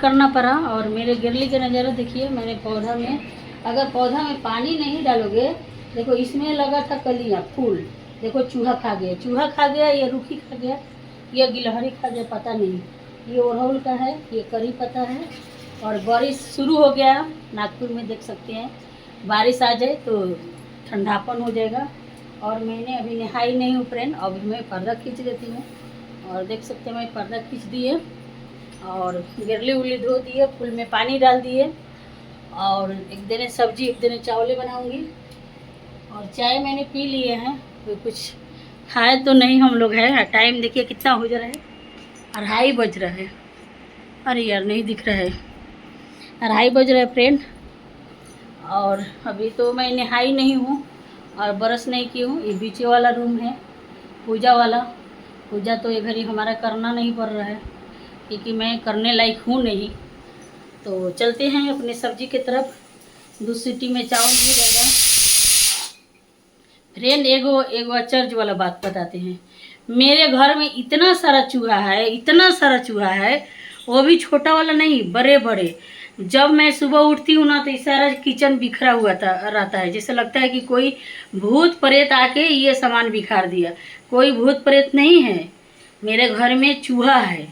करना पड़ा। और मेरे गिरली का नज़ारा देखिए, मैंने पौधा में, अगर पौधा में पानी नहीं डालोगे, देखो इसमें लगा था कलियाँ फूल, देखो चूहा खा गया, चूहा खा गया, ये रूखी खा गया, ये गिलहरी खा गया, पता नहीं। ये अड़हुल का है, ये करी पत्ता है। और बारिश शुरू हो गया नागपुर में, देख सकते हैं। बारिश आ जाए तो ठंडापन हो जाएगा। और मैंने अभी नहाई नहीं हूँ फ्रेंड, अभी मैं पर्दा खींच देती हूँ। और देख सकते हैं मैं पर्दा खींच दिए और गिरली उरली धो दिए, फूल में पानी डाल दिए। और एक दिन सब्जी, एक दिन चावल बनाऊँगी। और चाय मैंने पी लिए हैं, तो कुछ खाए तो नहीं हम लोग हैं। टाइम देखिए कितना हो जा रहा है, 2:30 बज रहा है। अरे यार नहीं दिख रहा है, 2:30 बज रहा है फ्रेंड। और अभी तो मैं नहाई नहीं हूँ और ब्रश नहीं की हूँ। ये बीचे वाला रूम है पूजा वाला। पूजा तो ये घड़ी हमारा करना नहीं पड़ रहा है, क्योंकि मैं करने लायक हूँ नहीं। तो चलते हैं अपने सब्जी की तरफ। 2 सीटी में चावल हो जाएगा फ्रेंड। एगो चर्च वाला बात बताते हैं। मेरे घर में इतना सारा चूहा है, इतना सारा चूहा है, वो भी छोटा वाला नहीं, बड़े बड़े। जब मैं सुबह उठती हूँ ना, तो सारा किचन बिखरा हुआ रहता है, जैसे लगता है कि कोई भूत प्रेत आके ये सामान बिखार दिया। कोई भूत प्रेत नहीं है, मेरे घर में चूहा है,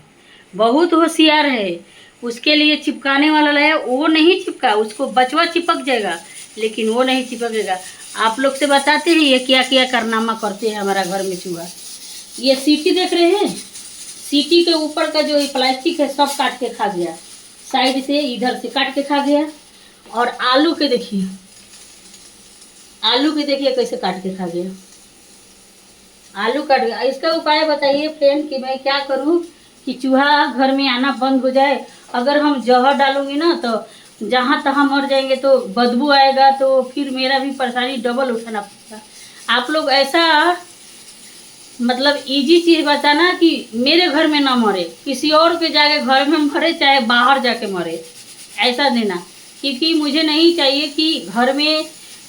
बहुत होशियार है। उसके लिए चिपकाने वाला लाया, वो नहीं चिपका, उसको बचवा चिपक जाएगा, लेकिन वो नहीं चिपकेगा। आप लोग से बताते हैं ये क्या क्या कारनामा करते हैं हमारा घर में चूहा। ये सीटी देख रहे हैं, सीटी के ऊपर का जो प्लास्टिक है सब काट के खा गया, साइड से इधर से काट के खा गया। और आलू के देखिए, आलू के देखिए कैसे काट के खा गया, आलू काट गया। इसका उपाय बताइए फ्रेंड कि मैं क्या करूं कि चूहा घर में आना बंद हो जाए। अगर हम जहर डालूंगी ना, तो जहाँ तहाँ मर जाएंगे, तो बदबू आएगा, तो फिर मेरा भी परेशानी डबल उठाना पड़ेगा। आप लोग ऐसा मतलब इजी चीज़ बताना कि मेरे घर में ना मरे, किसी और के जाके घर में मरे, चाहे बाहर जाके मरे, ऐसा देना। क्योंकि मुझे नहीं चाहिए कि घर में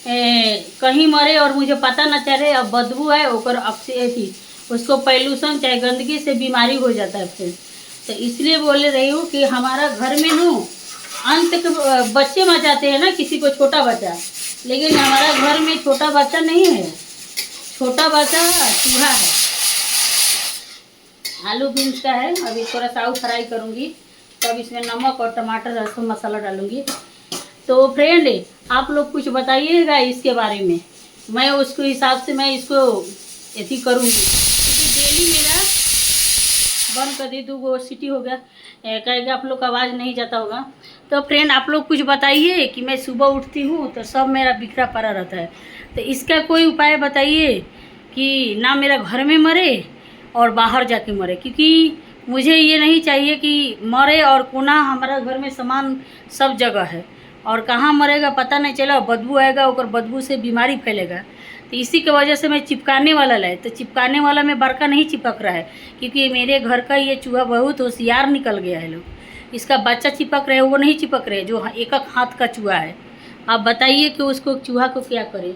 कहीं मरे और मुझे पता न चले। अब बदबू है ओकर अक्सी, उसको पॉल्यूशन चाहे गंदगी से बीमारी हो जाता है फिर। तो इसलिए बोले रही हूँ कि हमारा घर में नू अंत के बच्चे मचाते हैं ना, किसी को छोटा बच्चा, लेकिन हमारा घर में छोटा बच्चा नहीं है, छोटा बच्चा चूहा है। आलू बीन्स का है, अभी थोड़ा सा फ्राई करूँगी, तब इसमें नमक और टमाटर लहसुन मसाला डालूँगी। तो फ्रेंड आप लोग कुछ बताइएगा इसके बारे में, मैं उसके हिसाब से मैं इसको ऐसी करूँगी। क्योंकि डेली मेरा बंद कर दी, 2 सीटी हो गया, कहेगा आप लोग का आवाज़ नहीं जाता होगा। तो फ्रेंड आप लोग कुछ बताइए कि मैं सुबह उठती हूँ तो सब मेरा बिखरा पड़ा रहता है, तो इसका कोई उपाय बताइए कि ना मेरा घर में मरे और बाहर जाके मरे। क्योंकि मुझे ये नहीं चाहिए कि मरे और कोना हमारा घर में सामान सब जगह है, और कहाँ मरेगा पता नहीं चला, बदबू आएगा, और बदबू से बीमारी फैलेगा। तो इसी की वजह से मैं चिपकाने वाला लाए, तो चिपकाने वाला में बड़का नहीं चिपक रहा है, क्योंकि मेरे घर का ये चूहा बहुत होशियार निकल गया है। लोग इसका बच्चा चिपक रहे, वो नहीं चिपक रहे, जो एक हाथ का चूहा है। आप बताइए कि उसको चूहा को क्या करे।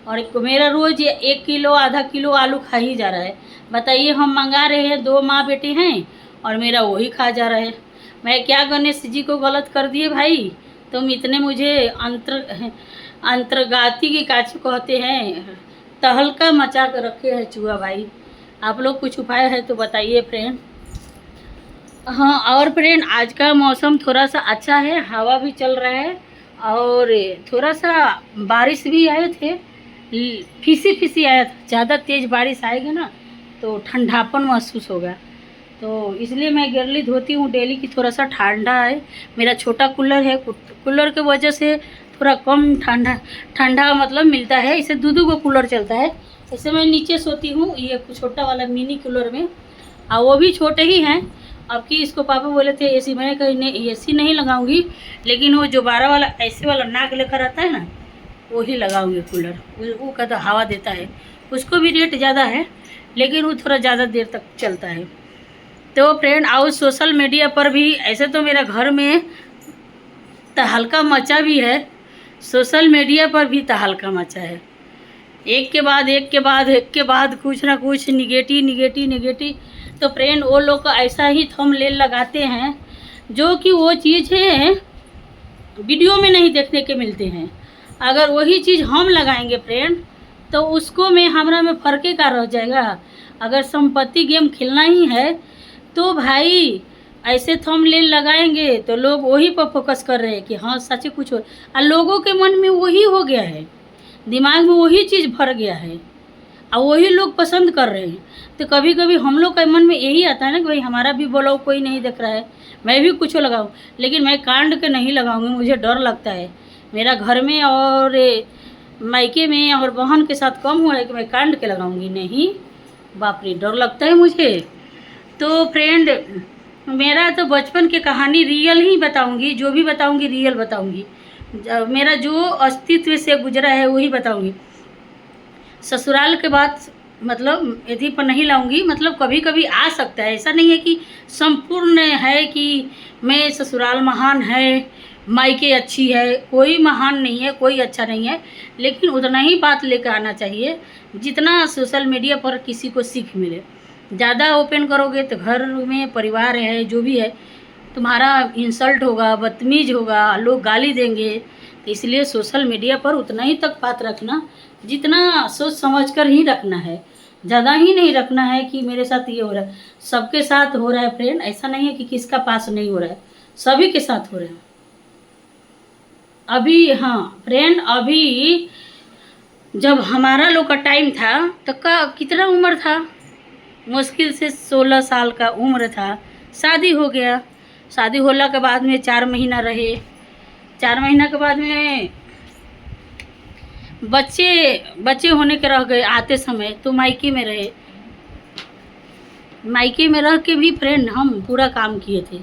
और मेरा रोज़ 1 किलो आधा किलो आलू खा ही जा रहा है। बताइए, हम मंगा रहे हैं, 2 माँ बेटे हैं, और मेरा वही खा जा रहा है। मैं क्या गणेश जी को गलत कर दिए भाई, तुम इतने मुझे अंतर्गाती की काची कहते हैं, तहलका मचा कर रखे हैं चूहा भाई। आप लोग कुछ उपाय है तो बताइए फ्रेंड। हाँ, और फ्रेंड आज का मौसम थोड़ा सा अच्छा है, हवा भी चल रहा है, और थोड़ा सा बारिश भी आए थे, फिसी फिसी आया था। ज़्यादा तेज़ बारिश आएगी ना तो ठंडापन महसूस होगा, तो इसलिए मैं गिरली धोती हूँ डेली की। थोड़ा सा ठंडा है, मेरा छोटा कूलर है, कूलर के वजह से थोड़ा कम ठंडा मतलब मिलता है। इसे 2 को कूलर चलता है। ऐसे मैं नीचे सोती हूँ ये छोटा वाला मिनी कूलर में, और वो भी छोटे ही हैं। अब कि इसको पापा बोले थे एसी, मैं कहीं नहीं एसी नहीं लगाऊंगी, लेकिन वो जो 12 वाला ऐसे वाला नाक लेकर आता है ना, वो ही लगाऊंगी कूलर। वो का तो हवा देता है, उसको भी रेट ज़्यादा है, लेकिन वो थोड़ा ज़्यादा देर तक चलता है। तो फ्रेंड आओ सोशल मीडिया पर भी, ऐसे तो मेरा घर में तहलका मचा भी है, सोशल मीडिया पर भी तहलका मचा है। एक के बाद कुछ ना कुछ निगेटिव। तो फ्रेंड वो लोग का ऐसा ही थंबनेल लगाते हैं जो कि वो चीज़ें वीडियो में नहीं देखने के मिलते हैं। अगर वही चीज़ हम लगाएंगे फ्रेंड, तो उसको में हमरा में फ़र्क क्या रह जाएगा। अगर संपत्ति गेम खेलना ही है तो भाई ऐसे थंबनेल लगाएंगे तो लोग वही पर फोकस कर रहे हैं कि हाँ सच कुछ हो, और लोगों के मन में वही हो गया है, दिमाग में वही चीज़ भर गया है और वही लोग पसंद कर रहे हैं। तो कभी कभी हम लोग के मन में यही आता है ना कि भाई हमारा भी ब्लॉग कोई नहीं देख रहा है, मैं भी कुछ लगाऊं, लेकिन मैं कांड के नहीं लगाऊंगी, मुझे डर लगता है। मेरा घर में और मायके में और बहन के साथ कम हुआ है कि मैं कांड के लगाऊंगी, नहीं बाप रे डर लगता है मुझे। तो फ्रेंड मेरा तो बचपन की कहानी रियल ही बताऊंगी, जो भी बताऊंगी रियल बताऊंगी, मेरा जो अस्तित्व से गुजरा है वही बताऊंगी। ससुराल के बाद मतलब यदि पर नहीं लाऊंगी, मतलब कभी कभी आ सकता है, ऐसा नहीं है कि संपूर्ण है कि मैं ससुराल महान है मायके अच्छी है, कोई महान नहीं है, कोई अच्छा नहीं है, लेकिन उतना ही बात लेकर आना चाहिए जितना सोशल मीडिया पर किसी को सीख मिले। ज़्यादा ओपन करोगे तो घर में परिवार है जो भी है तुम्हारा इंसल्ट होगा, बदतमीज होगा, लोग गाली देंगे। तो इसलिए सोशल मीडिया पर उतना ही तक बात रखना जितना सोच समझ कर ही रखना है, ज़्यादा ही नहीं रखना है कि मेरे साथ ये हो रहा है। सबके साथ हो रहा है फ्रेंड, ऐसा नहीं है कि किसका पास नहीं हो रहा है, सभी के साथ हो रहा है। अभी हाँ फ्रेंड, अभी जब हमारा लोग का टाइम था तो कितना उम्र था, मुश्किल से 16 साल का उम्र था, शादी हो गया। शादी होला के बाद में 4 महीना रहे, 4 महीना के बाद में बच्चे होने के रह गए आते समय, तो मायके में रहे। मायके में रह के भी फ्रेंड हम पूरा काम किए थे,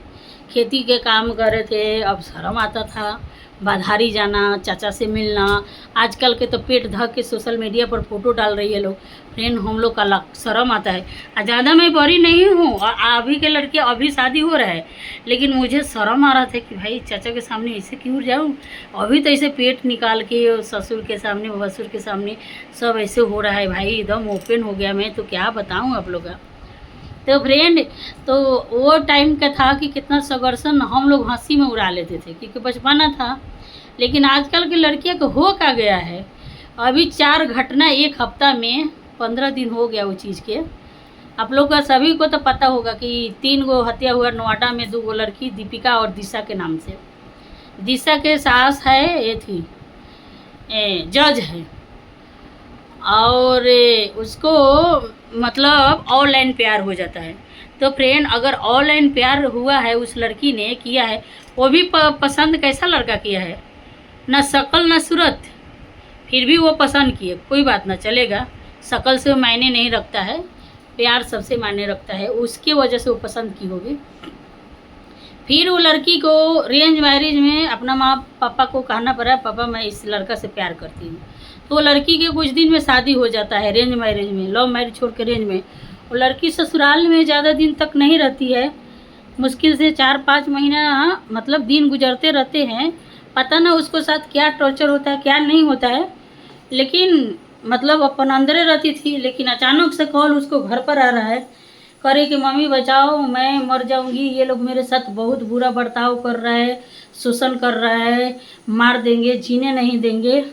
खेती के काम कर रहे थे। अब शर्म आता था बाधारी जाना, चाचा से मिलना। आजकल के तो पेट धक के सोशल मीडिया पर फोटो डाल रही है लोग, फ्रेंड हम लोग का शर्म आता है। ज़्यादा मैं बड़ी नहीं हूँ, अभी के लड़के अभी शादी हो रहा है, लेकिन मुझे शर्म आ रहा था कि भाई चाचा के सामने ऐसे क्यों जाऊँ। अभी तो ऐसे पेट निकाल के ससुर के सामने भसुर के सामने सब ऐसे हो रहा है भाई, एकदम ओपन हो गया मैं, तो क्या बताऊँ आप लोग का। तो फ्रेंड तो वो टाइम का था कि कितना संघर्षण हम लोग हंसी में उड़ा लेते थे क्योंकि बचपना था। लेकिन आजकल के लड़कियों को हो क्या गया है, अभी 4 घटना एक हफ्ता में 15 दिन हो गया वो चीज़ के। आप लोग का सभी को तो पता होगा कि 3 गो हत्या हुआ नोएडा में, 2 गो लड़की दीपिका और दिशा के नाम से। दिशा के सास है ये थी जज है, और उसको मतलब ऑनलाइन प्यार हो जाता है। तो फ्रेंड अगर ऑनलाइन प्यार हुआ है, उस लड़की ने किया है, वो भी पसंद कैसा लड़का किया है, ना शक्ल ना सूरत, फिर भी वो पसंद किए, कोई बात ना चलेगा, शक्ल से मायने नहीं रखता है, प्यार सबसे मायने रखता है, उसकी वजह से वो पसंद की होगी। फिर वो लड़की को रेंज मैरिज में अपना माँ पापा को कहना पड़ा, पापा मैं इस लड़का से प्यार करती हूँ। तो लड़की के कुछ दिन में शादी हो जाता है रेंज मैरिज में, लव मैरिज छोड़ के रेंज में। वो लड़की ससुराल में ज़्यादा दिन तक नहीं रहती है, मुश्किल से 4-5 महीना मतलब दिन गुजरते रहते हैं। पता ना उसको साथ क्या टॉर्चर होता है क्या नहीं होता है, लेकिन मतलब अपन अंदर रहती थी। लेकिन अचानक से कॉल उसको घर पर आ रहा है, करे कि मम्मी बचाओ मैं मर जाऊंगी, ये लोग मेरे साथ बहुत बुरा बर्ताव कर रहा है, शोषण कर रहा है, मार देंगे, जीने नहीं देंगे।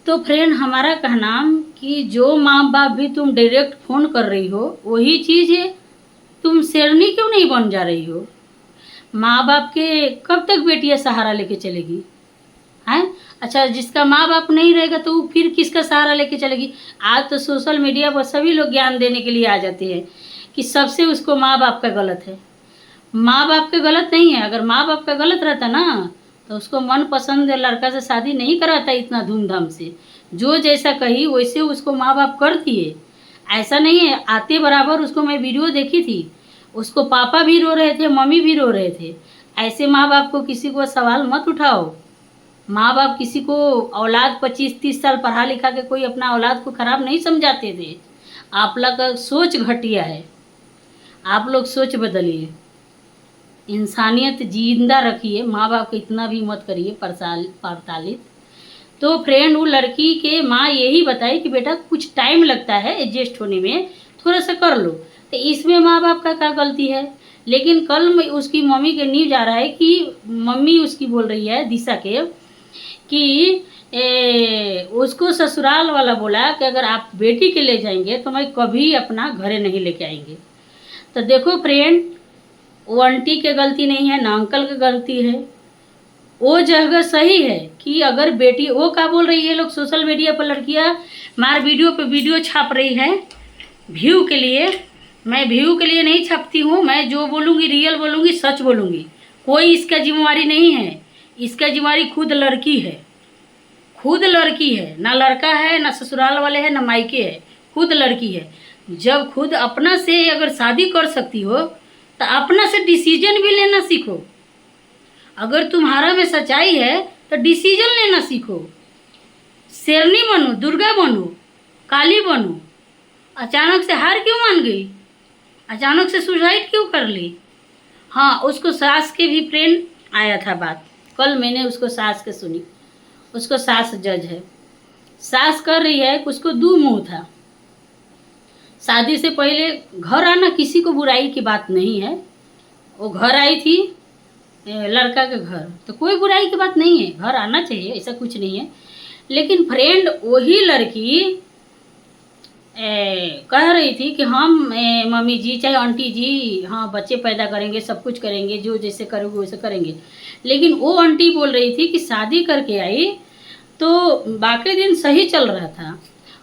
तो फ्रेंड हमारा कहना कि जो माँ बाप भी तुम डायरेक्ट फ़ोन कर रही हो वही चीज़ है, तुम शेरनी क्यों नहीं बन जा रही हो। माँ बाप के कब तक बेटियाँ सहारा लेके चलेगी हैं। अच्छा जिसका माँ बाप नहीं रहेगा तो वो फिर किसका सहारा लेके चलेगी। आज तो सोशल मीडिया पर सभी लोग ज्ञान देने के लिए आ जाते हैं कि सबसे उसको माँ बाप का गलत है। माँ बाप का गलत नहीं है, अगर माँ बाप का गलत रहता ना तो उसको मन पसंद लड़का से शादी नहीं कराता इतना धूमधाम से। जो जैसा कही वैसे उसको माँ बाप कर दिए, ऐसा नहीं है। आते बराबर उसको मैं वीडियो देखी थी, उसको पापा भी रो रहे थे, मम्मी भी रो रहे थे। ऐसे माँ बाप को किसी को सवाल मत उठाओ। माँ बाप किसी को औलाद 25-30 साल पढ़ा लिखा के कोई अपना औलाद को खराब नहीं समझाते थे। आप लोग का सोच घटिया है, आप लोग सोच बदलिए, इंसानियत जिंदा रखिए, माँ बाप को इतना भी मत करिए प्रताड़ित। तो फ्रेंड वो लड़की के माँ यही बताई कि बेटा कुछ टाइम लगता है एडजस्ट होने में, थोड़ा सा कर लो। तो इसमें माँ बाप का क्या गलती है। लेकिन कल उसकी मम्मी के न्यूज आ रहा है कि मम्मी उसकी बोल रही है दिशा के कि उसको ससुराल वाला बोला कि अगर आप बेटी के ले जाएंगे तो मैं कभी अपना घरे नहीं लेके आएंगे। तो देखो फ्रेंड, वो आंटी की गलती नहीं है ना अंकल की गलती है। वो जगह सही है कि अगर बेटी, वो क्या बोल रही है, लोग सोशल मीडिया पर लड़कियां मार वीडियो पे वीडियो छाप रही है व्यू के लिए। मैं व्यू के लिए नहीं छापती हूँ, मैं जो बोलूँगी रियल बोलूँगी, सच बोलूँगी। कोई इसका जिम्मेवारी नहीं है, इसका जिम्मेवारी खुद लड़की है, खुद लड़की है, ना लड़का है, ना ससुराल वाले हैं, ना मायके है, खुद लड़की है। जब खुद अपना से अगर शादी कर सकती हो तो अपना से डिसीजन भी लेना सीखो। अगर तुम्हारा में सच्चाई है तो डिसीजन लेना सीखो। शेरनी बनो, दुर्गा बनो, काली बनो। अचानक से हार क्यों मान गई? अचानक से सुसाइड क्यों कर ली? हाँ, उसको सास के भी फ्रेंड आया था बात, कल मैंने उसको सास के सुनी। उसको सास जज है, सास कर रही है, उसको दो मुंह था। शादी से पहले घर आना किसी को बुराई की बात नहीं है। वो घर आई थी लड़का के घर, तो कोई बुराई की बात नहीं है, घर आना चाहिए, ऐसा कुछ नहीं है। लेकिन फ्रेंड वही लड़की कह रही थी कि हम मम्मी जी चाहे आंटी जी, हाँ बच्चे पैदा करेंगे, सब कुछ करेंगे, जो जैसे करोगे वैसे करेंगे। लेकिन वो आंटी बोल रही थी कि शादी करके आई तो बाकी दिन सही चल रहा था।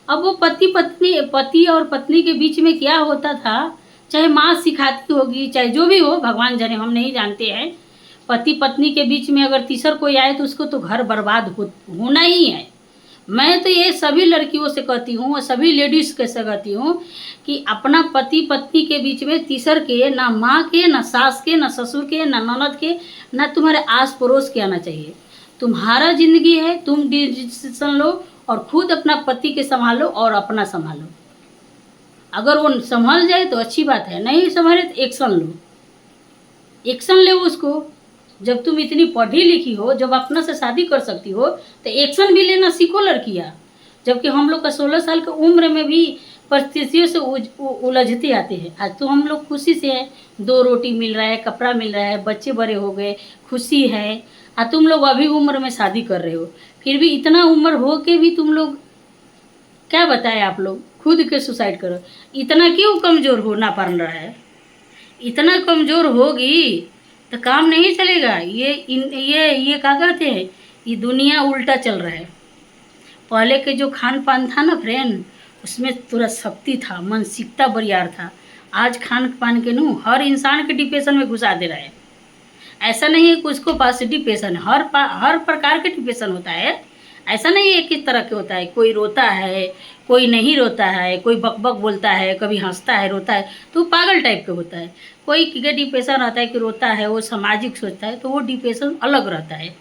अब वो पति और पत्नी के बीच में क्या होता था, चाहे माँ सिखाती होगी, चाहे जो भी हो, भगवान जाने, हम नहीं जानते हैं। पति पत्नी के बीच में अगर तीसर कोई आए तो उसको तो घर बर्बाद होना ही है। मैं तो ये सभी लड़कियों से कहती हूँ और सभी लेडीज़ के से कहती हूँ कि अपना पति पत्नी के बीच में तीसर के, ना माँ के, ना सास के, ना ससुर के, ना ननद के, ना तुम्हारे आस पड़ोस के आना चाहिए। तुम्हारा जिंदगी है, तुम डिसीजन लो और खुद अपना पति के संभालो और अपना संभालो। अगर वो संभल जाए तो अच्छी बात है, नहीं संभाले तो एक्शन लो, एक्शन ले उसको। जब तुम इतनी पढ़ी लिखी हो, जब अपना से शादी कर सकती हो तो एक्शन भी लेना सीखो लड़कियाँ। जबकि हम लोग का 16 साल की उम्र में भी परिस्थितियों से उलझते आते हैं। आज तो हम लोग खुशी से है, 2 रोटी मिल रहा है, कपड़ा मिल रहा है, बच्चे बड़े हो गए, खुशी है। तुम लोग अभी उम्र में शादी कर रहे हो, फिर भी इतना उम्र हो के भी तुम लोग क्या बताए, आप लोग खुद के सुसाइड करो। इतना क्यों कमज़ोर होना पड़ रहा है? इतना कमज़ोर होगी तो काम नहीं चलेगा। ये क्या कहते हैं, ये दुनिया उल्टा चल रहा है। पहले के जो खान पान था ना फ्रेंड, उसमें थोड़ा शक्ति था, मानसिकता बरियार था। आज खान पान के नू हर इंसान के डिप्रेशन में घुसा दे रहा है। ऐसा नहीं है कि उसको पास डिप्रेशन, हर प्रकार के डिप्रेशन होता है। ऐसा नहीं है किस तरह के होता है, कोई रोता है, कोई नहीं रोता है, कोई बकबक बोलता है, कभी हंसता है, रोता है, तो पागल टाइप के होता है। कोई के डिप्रेशन रहता है कि रोता है, वो सामाजिक सोचता है, तो वो डिप्रेशन अलग रहता है।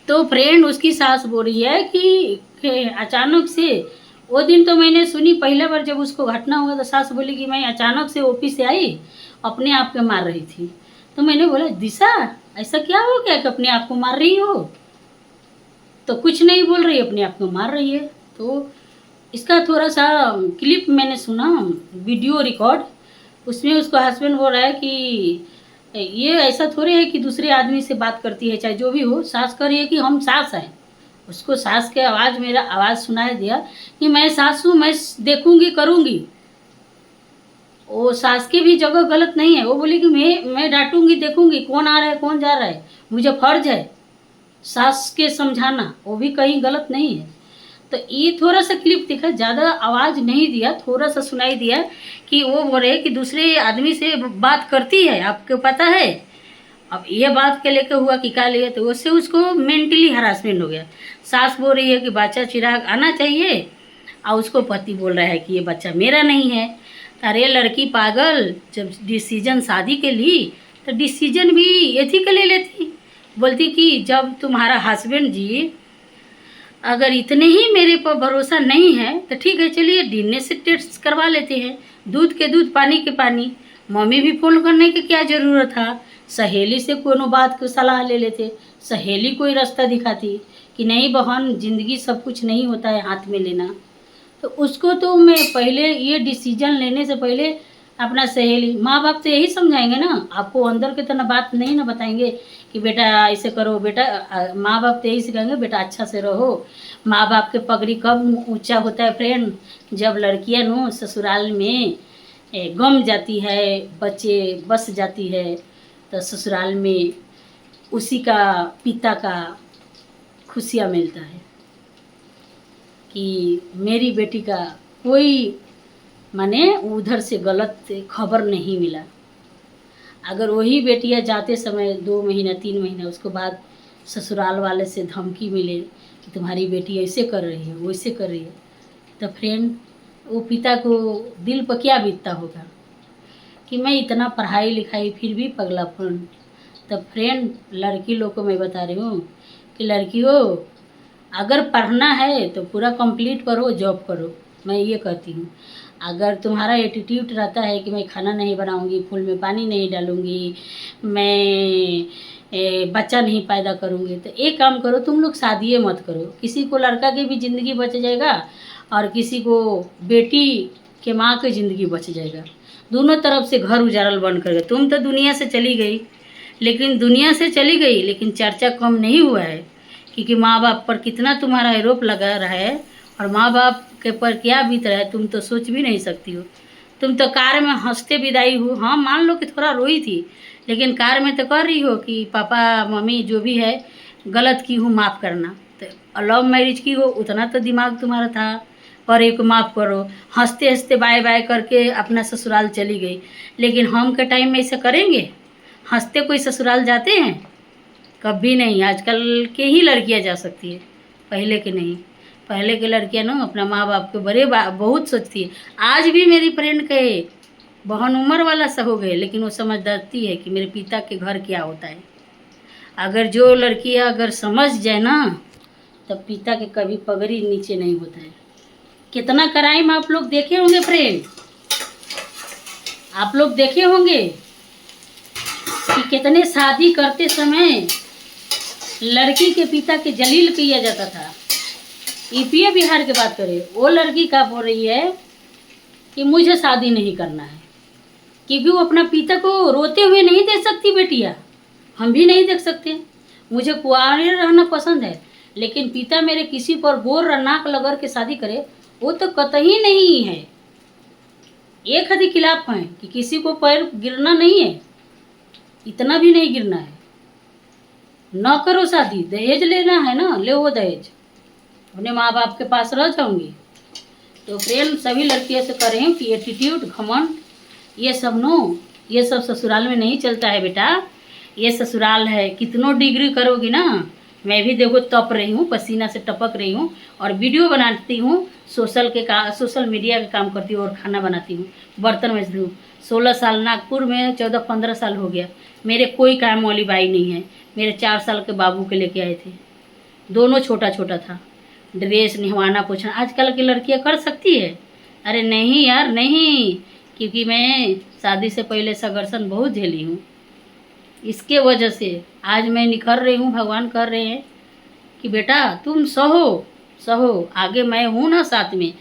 तो फ्रेंड उसकी सास बोल रही है कि अचानक से, वो दिन तो मैंने सुनी पहला बार जब उसको घटना हुआ तो सास बोली कि मैं अचानक से ऑफिस से आई, अपने आप के मार रही थी। तो मैंने बोला दिशा ऐसा क्या हो गया कि अपने आप को मार रही हो? तो कुछ नहीं बोल रही, अपने आप को मार रही है। तो इसका थोड़ा सा क्लिप मैंने सुना, वीडियो रिकॉर्ड, उसमें उसका हस्बैंड बोल रहा है कि ये ऐसा थोड़े है कि दूसरे आदमी से बात करती है, चाहे जो भी हो। सास कर रही है कि हम सास हैं। उसको सास के आवाज़, मेरा आवाज़ सुनाई दिया कि मैं सास हूँ, मैं देखूंगी, करूँगी। वो सास की भी जगह गलत नहीं है। वो बोली कि मैं डांटूंगी, देखूंगी कौन आ रहा है कौन जा रहा है, मुझे फर्ज है सास के समझाना, वो भी कहीं गलत नहीं है। तो ये थोड़ा सा क्लिप दिखा, ज़्यादा आवाज़ नहीं दिया, थोड़ा सा सुनाई दिया कि वो बोले कि दूसरे आदमी से बात करती है, आपको पता है। अब ये बात के लेकर हुआ कि क्या लिए, तो उससे उसको मेंटली हरासमेंट हो गया। सास बोल रही है कि बच्चा चिराग आना चाहिए, और उसको पति बोल रहा है कि ये बच्चा मेरा नहीं है। अरे लड़की पागल, जब डिसीजन शादी के ली तो डिसीजन भी एथिकल ले लेती। बोलती कि जब तुम्हारा हस्बैंड जी अगर इतने ही मेरे पर भरोसा नहीं है तो ठीक है, चलिए डीएनए से टेस्ट करवा लेते हैं, दूध के दूध पानी के पानी। मम्मी भी फ़ोन करने की क्या ज़रूरत था, सहेली से कोनो बात को सलाह ले लेते, सहेली कोई रास्ता दिखाती कि नहीं बहन, ज़िंदगी सब कुछ नहीं होता है हाथ में लेना। तो उसको तो मैं पहले ये डिसीजन लेने से पहले अपना सहेली, माँ बाप तो यही समझाएंगे ना, आपको अंदर की तरह बात नहीं ना बताएंगे कि बेटा ऐसे करो बेटा। माँ बाप तो यही सिखाएंगे बेटा अच्छा से रहो। माँ बाप के पगड़ी कब ऊंचा होता है फ्रेंड, जब लड़कियां नो ससुराल में गम जाती है, बच्चे बस जाती है, तो ससुराल में उसी का पिता का खुशियाँ मिलता है कि मेरी बेटी का कोई माने उधर से गलत खबर नहीं मिला। अगर वही बेटियां जाते समय 2 महीना 3 महीना उसके बाद ससुराल वाले से धमकी मिले कि तुम्हारी बेटी ऐसे कर रही है वैसे कर रही है, तो फ्रेंड वो पिता को दिल पर क्या बीतता होगा कि मैं इतना पढ़ाई लिखाई फिर भी पगलापन। तब फ्रेंड लड़की लोग को मैं बता रही हूँ कि लड़कियों अगर पढ़ना है तो पूरा कंप्लीट करो, जॉब करो। मैं ये कहती हूँ अगर तुम्हारा एटीट्यूड रहता है कि मैं खाना नहीं बनाऊंगी, फूल में पानी नहीं डालूंगी, मैं बच्चा नहीं पैदा करूंगी, तो एक काम करो तुम लोग शादी मत करो। किसी को लड़का की भी ज़िंदगी बच जाएगा और किसी को बेटी के माँ की ज़िंदगी बच जाएगा। दोनों तरफ से घर उजाड़ल बंद कर गए। तुम तो दुनिया से चली गई, लेकिन दुनिया से चली गई लेकिन चर्चा कम नहीं हुआ है क्योंकि माँ बाप पर कितना तुम्हारा आरोप लगा रहा है और माँ बाप के पर क्या बीत रहा है तुम तो सोच भी नहीं सकती हो। तुम तो कार में हंसते विदाई हो। हाँ मान लो कि थोड़ा रोई थी, लेकिन कार में तो कर रही हो कि पापा मम्मी जो भी है गलत की हूँ माफ़ करना। तो लव मैरिज की हो उतना तो दिमाग तुम्हारा था और एक माफ़ करो। हंसते हंसते बाय बाय करके अपना ससुराल चली गई, लेकिन हम के टाइम में ऐसा करेंगे? हंसते कोई ससुराल जाते हैं? कभी नहीं। आजकल के ही लड़कियां जा सकती है, पहले के नहीं। पहले के लड़कियां ना अपना माँ बाप के बहुत सोचती है। आज भी मेरी फ्रेंड के बहन उम्र वाला सा हो गए, लेकिन वो समझदारती है कि मेरे पिता के घर क्या होता है। अगर जो लड़कियां अगर समझ जाए ना तब पिता के कभी पगड़ी नीचे नहीं होता है। कितना क्राइम आप लोग देखे होंगे फ्रेंड, आप लोग देखे होंगे कि कितने शादी करते समय लड़की के पिता के जलील किया जाता था। यूपी बिहार की बात करें, वो लड़की क्या बोल रही है कि मुझे शादी नहीं करना है क्योंकि वो अपना पिता को रोते हुए नहीं देख सकती। बेटियां हम भी नहीं देख सकते। मुझे कुंवारे रहना पसंद है, लेकिन पिता मेरे किसी पर गोर नाक लगर के शादी करे वो तो कतई नहीं है। एक हद खिलाफ है कि किसी को पैर गिरना नहीं है, इतना भी नहीं गिरना है। न करो शादी, दहेज लेना है ना ले वो दहेज, अपने माँ बाप के पास रह जाऊंगी। तो फ्रेंड सभी लड़कियों से कह रही हूँ कि एटीट्यूड घमंड ये सब ये सब ससुराल में नहीं चलता है बेटा। ये ससुराल है, कितनों डिग्री करोगी ना। मैं भी देखो तप रही हूँ, पसीना से टपक रही हूँ और वीडियो बनाती हूँ, सोशल मीडिया का काम करती हूँ और खाना बनाती हूँ, बर्तन मजती हूँ। 16 साल नागपुर में, 14-15 साल हो गया। मेरे कोई काम वाली बाई नहीं है। मेरे 4 साल के बाबू के लेके आए थे, दोनों छोटा छोटा था। ड्रेस निहवाना पोछना आजकल की लड़कियां कर सकती है? अरे नहीं यार नहीं, क्योंकि मैं शादी से पहले संघर्षण बहुत झेली हूँ। इसके वजह से आज मैं निखर रही हूँ। भगवान कर रहे हैं कि बेटा तुम सहो सहो, आगे मैं हूँ ना साथ में।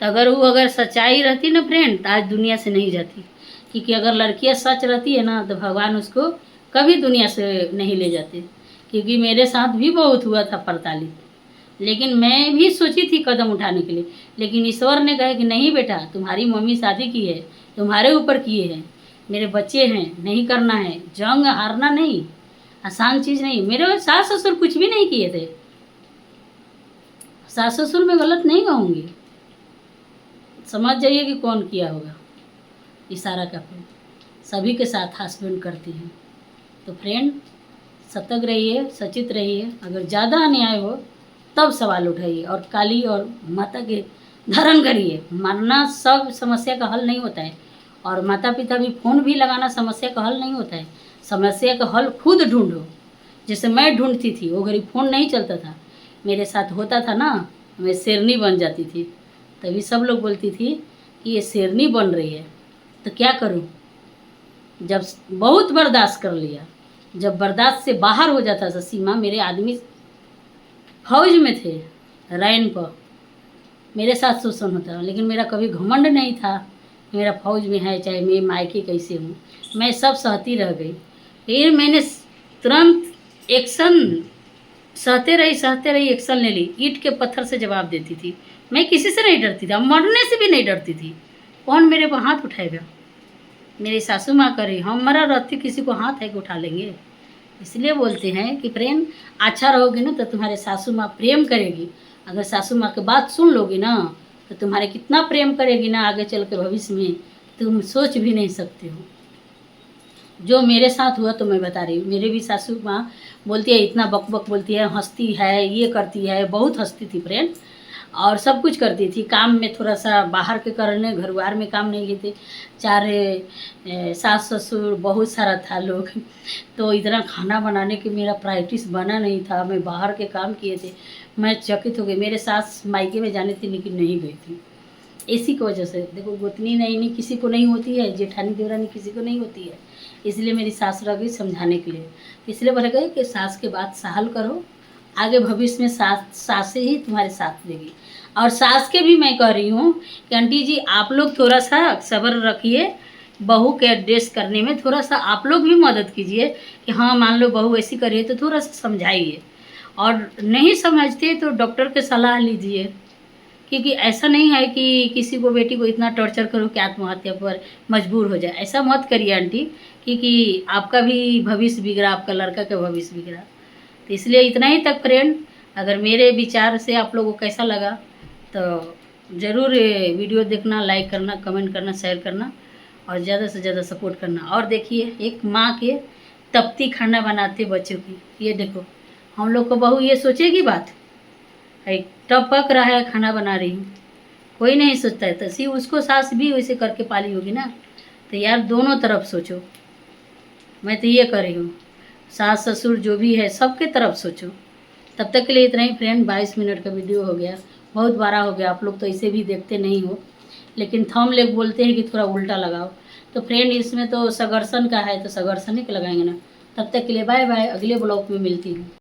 तो अगर सच्चाई रहती ना फ्रेंड तो आज दुनिया से नहीं जाती, क्योंकि अगर लड़कियाँ सच रहती है ना तो भगवान उसको कभी दुनिया से नहीं ले जाते। क्योंकि मेरे साथ भी बहुत हुआ था पड़ताली, लेकिन मैं भी सोची थी कदम उठाने के लिए, लेकिन ईश्वर ने कहा कि नहीं बेटा तुम्हारी मम्मी शादी की है, तुम्हारे ऊपर किए हैं, मेरे बच्चे हैं, नहीं करना है। जंग हारना नहीं, आसान चीज़ नहीं। मेरे सास ससुर कुछ भी नहीं किए थे, सास ससुर में गलत नहीं कहूँगी, समझ जाइए कि कौन किया होगा इशारा का फिर सभी के साथ हस्बैंड करती हैं। तो फ्रेंड सतर्क रहिए, सचेत रहिए। अगर ज़्यादा अन्याय हो तब सवाल उठाइए और काली और माता के धारण करिए। मरना सब समस्या का हल नहीं होता है, और माता पिता भी फ़ोन भी लगाना समस्या का हल नहीं होता है। समस्या का हल खुद ढूंढो। जैसे मैं ढूंढती थी, वो घड़ी फ़ोन नहीं चलता था, मेरे साथ होता था ना, मैं शेरनी बन जाती थी। तभी सब लोग बोलती थी कि ये शेरनी बन रही है। तो क्या करूं? जब बहुत बर्दाश्त कर लिया, जब बर्दाश्त से बाहर हो जाता था सीमा, मेरे आदमी फौज में थे, रैन पर मेरे साथ शोषण होता, लेकिन मेरा कभी घमंड नहीं था मेरा फौज में है, चाहे मैं मायके कैसे हूँ, मैं सब सहती रह गई। फिर मैंने तुरंत एक्शन सहते रही एक्शन ले ली। ईंट के पत्थर से जवाब देती थी। मैं किसी से नहीं डरती थी, मरने से भी नहीं डरती थी। कौन मेरे को हाथ उठाएगा? मेरी सासू माँ करे, हम मरा रहती किसी को हाथ है कि उठा लेंगे। इसलिए बोलते हैं कि प्रेम अच्छा रहोगे ना तो तुम्हारे सासू माँ प्रेम करेगी। अगर सासू माँ की बात सुन लोगी ना तो तुम्हारे कितना प्रेम करेगी ना, आगे चल के भविष्य में तुम सोच भी नहीं सकते हो। जो मेरे साथ हुआ तो मैं बता रही हूँ। मेरे भी सासू माँ बोलती है, इतना बक बक बोलती है, हंसती है, ये करती है, बहुत हंसती थी फ्रेंड। और सब कुछ करती थी। काम में थोड़ा सा बाहर के करने, घरवार में काम नहीं किए थे। 4 सास ससुर बहुत सारा था लोग, तो इतना खाना बनाने की मेरा प्रैक्टिस बना नहीं था। मैं बाहर के काम किए थे। मैं चकित हो गई। मेरे सास मायके में जाने थी लेकिन नहीं गई थी, इसी की वजह से। देखो, गोतनी नहीं किसी को नहीं होती है, जेठानी देवरानी किसी को नहीं होती है। इसलिए मेरी सास रह गई समझाने के लिए। इसलिए बोला गया कि सास के बात सहल करो, आगे भविष्य में सासें ही तुम्हारे साथ देगी। और सास के भी मैं कह रही हूँ कि आंटी जी आप लोग थोड़ा सा सब्र रखिए, बहू के एडजस्ट करने में थोड़ा सा आप लोग भी मदद कीजिए कि हाँ मान लो बहू ऐसी करिए तो थोड़ा सा समझाइए, और नहीं समझते तो डॉक्टर के सलाह लीजिए। क्योंकि ऐसा नहीं है कि किसी को बेटी को इतना टॉर्चर करो कि आत्महत्या पर मजबूर हो जाए। ऐसा मत करिए आंटी, क्योंकि आपका भी भविष्य बिगड़ा, आपका लड़का का भविष्य बिगड़ा। तो इसलिए इतना ही तक फ्रेंड। अगर मेरे विचार से आप लोगों को कैसा लगा तो ज़रूर वीडियो देखना, लाइक करना, कमेंट करना, शेयर करना और ज़्यादा से ज़्यादा सपोर्ट करना। और देखिए, एक माँ के तपती खाना बनाते बच्चों की, ये देखो हम लोग को बहू ये सोचेगी बात है, टप पक रहा है खाना बना रही हूँ, कोई नहीं सोचता है। तो सी उसको सास भी वैसे करके पाली होगी ना। तो यार दोनों तरफ सोचो। मैं तो ये कर रही हूँ, सास ससुर जो भी है सबके तरफ सोचो। तब तक के लिए इतना ही फ्रेंड। 22 मिनट का वीडियो हो गया, बहुत बड़ा हो गया। आप लोग तो इसे भी देखते नहीं हो, लेकिन थंबनेल बोलते हैं कि थोड़ा उल्टा लगाओ। तो फ्रेंड इसमें तो सगर्सन का है तो सगर्सन ही का लगाएंगे ना। तब तक के लिए बाय बाय, अगले ब्लॉग में मिलती हूँ।